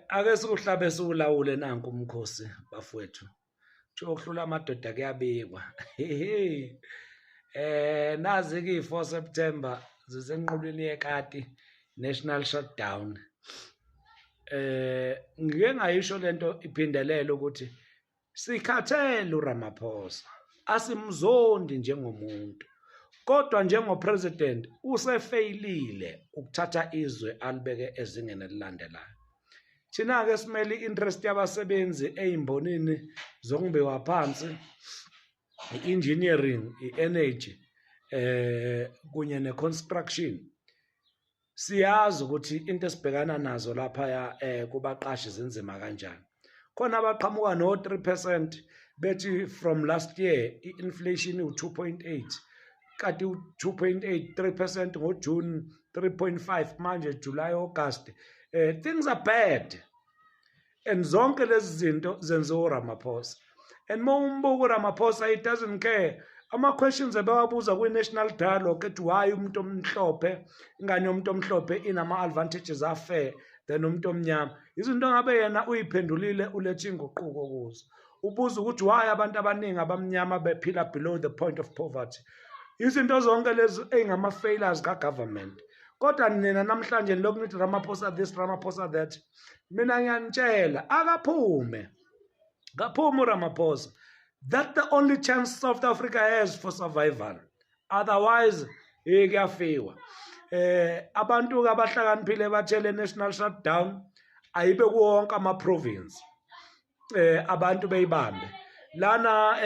Ake sikuhlabe siwulawule nanku umkhosi bafowethu. Nje okuhlula amadoda kuyabikwa. Nazi ke 4 September zisenqulwini yekati national shutdown. Ngike ngayisho lento iphindelela ukuthi sikhathele uRamaphosa. Asimzondi njengomuntu. Kodwa njengopresident usefeyilile ukuthatha izwe alibeke ezingeni elilandelayo. Thina ke simele interest yabasebenzi ezimbonini zokungbewa phansi, engineering, energy, kunye neconstruction. Siyazi ukuthi into esibhekana nazo lapha kubaqashi zinzima kanjani. Khona abaqhamuka no 3% bethi from last year inflation u2.8 kati u2.8 3% ngoJune 3.5 manje July August. Things are bad. And zonke lezi zinto zenziwa uRamaphosa. And umbuko uRamaphosa, he doesn't care. Ama questions abawabuza kwi national dialogue ethi why umuntu omhlophe ingane yomuntu omhlophe inama advantages afair than umuntu omnyama. Izinto ngabe yena uyiphendulile ulethe inguquko kuzo. Ubuza ukuthi why abantu abaningi abamnyama bephila below the point of poverty. Izinto zonke lezi engama failures ka government. Kodwa nina namhlanje lokhu nithi Ramaphosa this Ramaphosa that. Mina ngiyanitshela akaphume. Kaphume uRamaphosa. That's the only chance South Africa has for survival. Otherwise, kuyafiwa. Abantu abahlakaniphile bathele national shutdown ayibe kuwonke ama province. Abantu beyibambe. Lana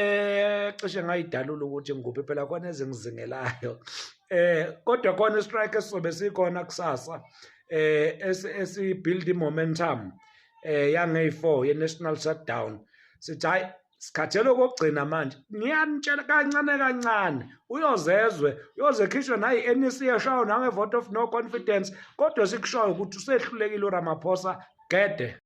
cishe ngayidalula ukuthi ngikuphi phela khona ezingizingelayo. Kodwa khona istrike esizobe sikhona kusasa esi build momentum yange4 ye national shutdown. Sithi hayi sikhathele kokugcina manje. Ngiyanitshela kancane kancane uyozekhishwa nayi NEC yashayo nange vote of no confidence kodwa sikushoyo ukuthi usehlulekile uRamaphosa gede.